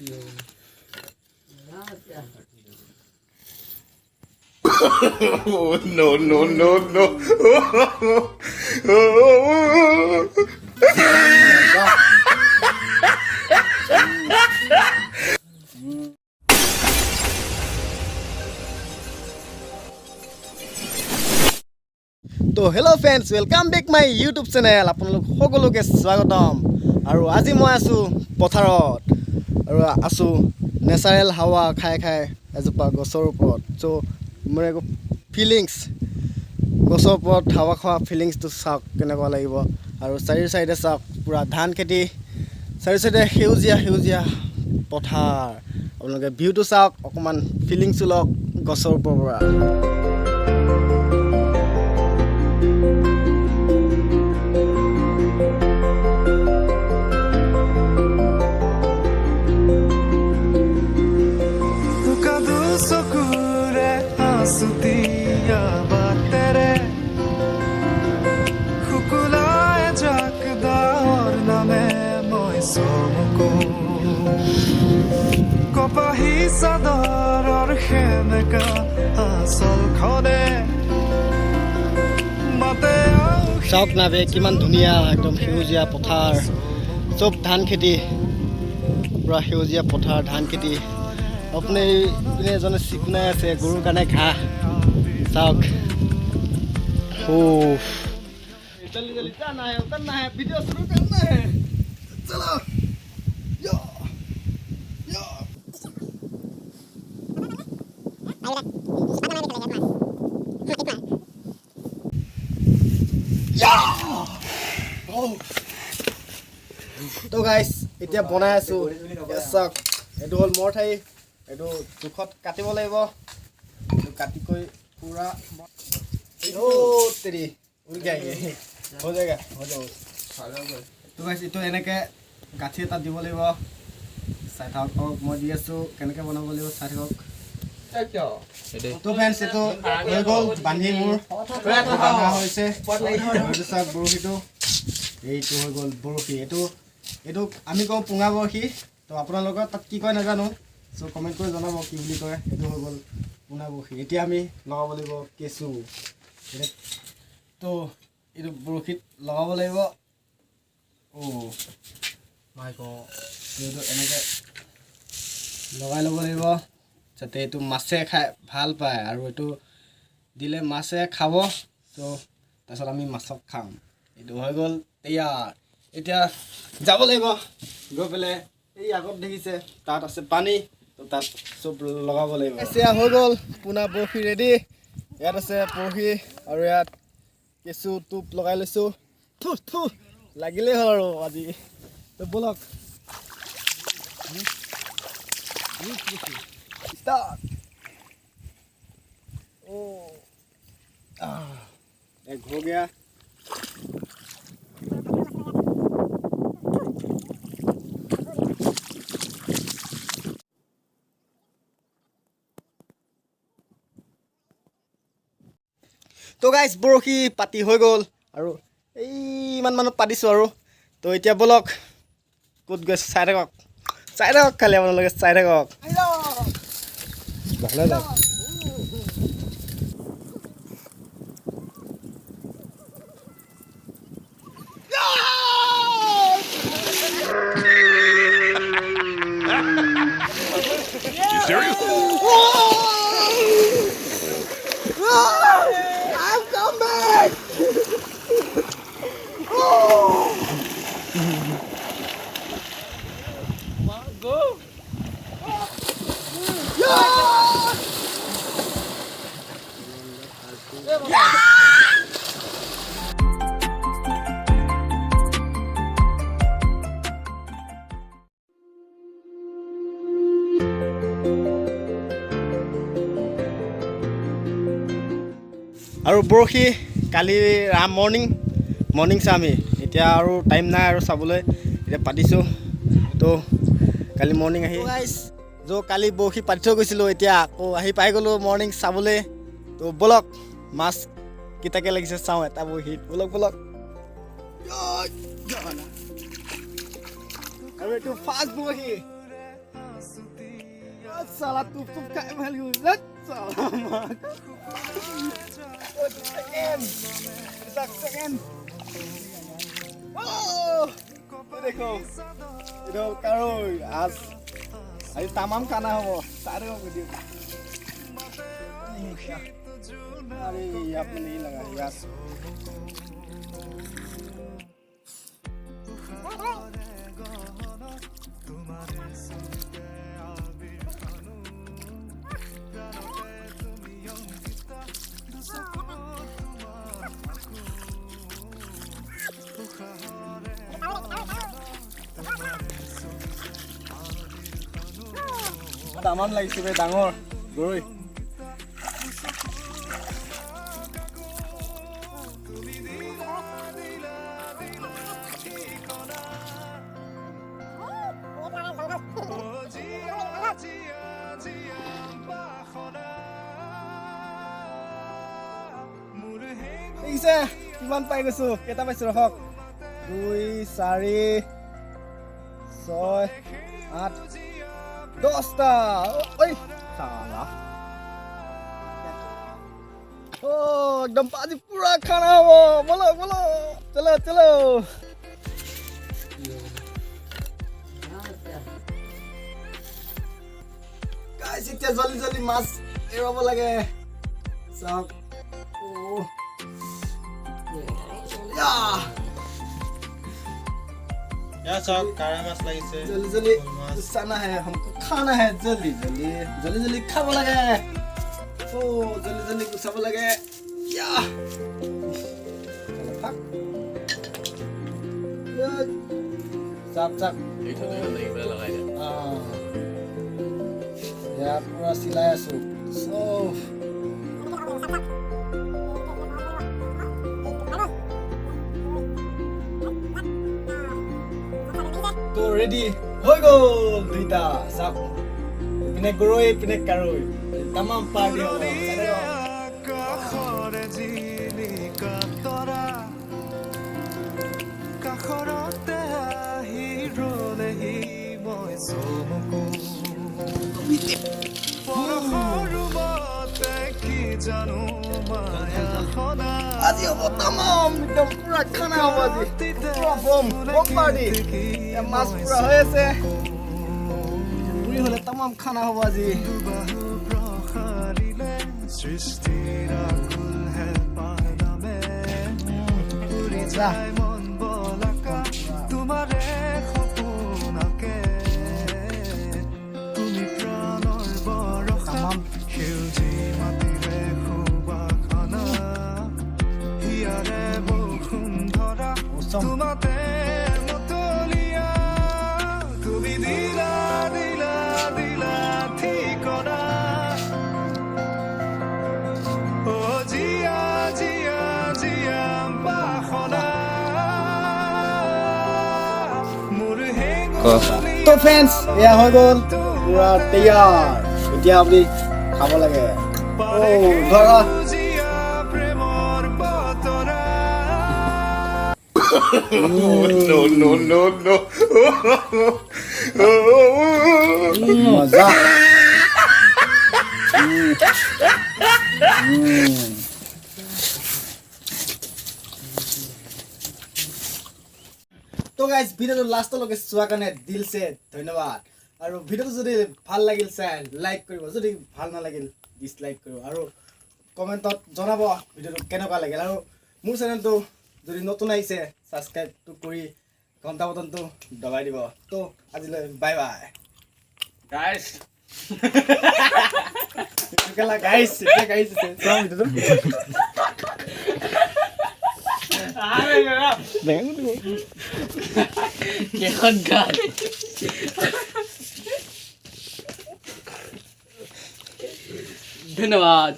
No, no, no, no. তো hello' friends welcome back my YouTube channel আপোনালোক সকলোকে স্বাগতম আৰু আজি মই আছোঁ পথাৰত আৰু আছোঁ নেচাৰেল হাৱা খাই খাই এজোপা গছৰ ওপৰত চ' মোৰ একো ফিলিংছ গছৰ ওপৰত হাৱা খোৱা ফিলিংছটো চাওক কেনেকুৱা লাগিব আৰু চাৰিও চাইডে চাওক পূৰা ধান খেতি চাৰিও চাইডে সেউজীয়া সেউজীয়া পথাৰ আপোনালোকে ভিউটো চাওক অকণমান ফিলিংছটো লওক গছৰ ওপৰৰ পৰা চাওক না বে কিমান ধুনীয়া একদম সেউজীয়া পথাৰ চব ধান খেতি পুৰা সেউজীয়া পথাৰ ধান খেতি আপুনি পিনে এজনে চিকুনাই আছে গৰুৰ কাৰণে ঘাঁহ চাওক जल्दी जल्दी जाना है उतरना है वीडियो शुरू करना है चलो यो यो तो गाइस এতিয়া বনাই আছো চাওক এটো হল মোৰ ঠাই এটো জুখত কাটিব লাগিব কাটি কৈ পুৰা ও তেৰি উৰি যায় हो जाएगा हो जाओ तो गाइस इतो এনেকে গাঠি এটা দিব লাগিব চাই থাকক মই দি আছো কেনেকে বনাব লাগিব চাই থাকক তো ফ্ৰেন্ডছ এটো হৈ গল বান্ধি মোৰ বান্ধা হৈছে এইটো চাওক বৰশীটো এইটো হৈ গল বৰশী এটো আমি কওঁ পুঙা বৰশী তো আপোনালোকৰ তাত কি কয় নাজানো সো কমেন্ট কৰি জনাব কি বুলি কয় এটো হৈ গল পুঙা বৰশী এতিয়া আমি লগাব লাগিব কেঁচু তো এইটো বৰশীত লগাব লাগিব ও মাই গড এইটো এনেকে লগাই ল'ব লাগিব যাতে এইটো মাছে খাই ভাল পায় আৰু এইটো দিলে মাছে খাব তো তাৰপিছত আমি মাছক খাম এইটো হৈ গ'ল তৈয়াৰ এতিয়া যাব লাগিব গৈ পেলাই এই আগত দেখিছে তাত আছে পানী তো তাত চব লগাব লাগিব এয়া হৈ গ'ল পুনা বৰশী ৰেডি ইয়াত আছে বৰশী আৰু ইয়াত কেঁচু টুপ লগাই লৈছোঁ থু লাগিলেই হ'ল আৰু আজি তো বলক एक हो गया তো গাইস বৰশী পাতি হৈ গ'ল আৰু এই ইমান মানুহ পাতিছোঁ আৰু তো এতিয়া বলক ক'ত গৈছে চাই থাকক খালি আপোনালোকে চাই থাকক ভালে লাগ You serious? I'm coming! Go! আৰু বৰশী কালি মৰ্নিং চাম এতিয়া আৰু টাইম নাই আৰু চাবলৈ এতিয়া পাতিছোঁ তো কালি মৰ্নিং আহি কালি বৰশী পাতি থৈ গৈছিলোঁ এতিয়া আকৌ আহি পাই গ'লোঁ মৰ্নিং চাবলৈ তো বলক মাছ কেইটাকে লাগিছে চাওঁ এটা বৰশীত বলক আৰু এইটো ফাৰ্ষ্ট বৰশী Salah tutup kayak value. Let salah mak. Second. Oh, देखो. Itu karo as. Ayo tamam खाना हो. सारे हो वीडियो. अरे आपने नहीं लगा यार. Taman lagi sih dangor, gurui. Isa, kiman pa gusto? Kita pa surahok. 2, 4, 6, 8. 10টা ওই সালা ও একদম পাজি পুরা খানা হবো বলো বলো চলো চলো গাইস এতিয়া জলদি জলদি মাছ এৰাব লাগে সব ও ইয়া यार सब कारा माछ লাগিছে जल्दी जल्दी गुस्साना है हमको खाना है जल्दी जल्दी जल्दी जल्दी खाबो लगे ओ जल्दी जल्दी गुस्साबो लगे या चलो भाग साफ साफ Itu dengan lagi bela lagi. ya पूरा सिलाया सो তো রেডি হয়ে গেল দুইটা সব পিনে গরই পিনে কারই तमाम পার্টি হলো কাখৰে জিলিকা তৰা কাখৰতে আহি ৰলেহি মই চমকো পৰহৰুমতে কি জানো মায়াখনা আজি হব तमाम একদম পুরা খানা হব আজি পুরা বম পার্টি মাছ পুরা হয়েছে পুরি হলে तमाम খানা হব আজি বাহু প্ৰসাৰিলে সৃষ্টিৰ আকুল হেঁপাহ নামে উৰি যায় মন বলাকা তোমাৰে সপোনকে তুমি প্ৰাণৰ বৰষা সেউজী মাটিৰে সুবাসনা হিয়াৰে বসুন্ধৰা তোমাতে মতলীয়া তুমি দিলা দিলা দিলা ঠিকনা ও জিয়া জিয়া জিয়া বাসনা মোৰ হেঙুলীয়া তো ফ্ৰেন্ডস এয়া হৈ গল পুৰা তৈয়াৰ এতিয়া আমি খাব লাগে ও ধৰা জিয়া প্ৰেমৰ বতৰা No, no, no, no. মজা তো গাইজ ভিডিওটো লাষ্টলৈকে চোৱাৰ কাৰণে দিলছে ধন্যবাদ আৰু ভিডিওটো যদি ভাল লাগিল চাই লাইক কৰিব যদি ভাল নালাগিল ডিসলাইক কৰিব আৰু কমেন্টত জনাব ভিডিওটো কেনেকুৱা লাগিল আৰু মোৰ চেনেলটো যদি নতুন আহিছে সাবস্ক্ৰাইবটো কৰি ঘণ্টা বটনটো দবাই দিব তো আজিলৈ বাই বাই गाइस কেলা গাইস এটা গাইস চাও ভিডিওটো আরে মেরা কেখন গান ধন্যবাদ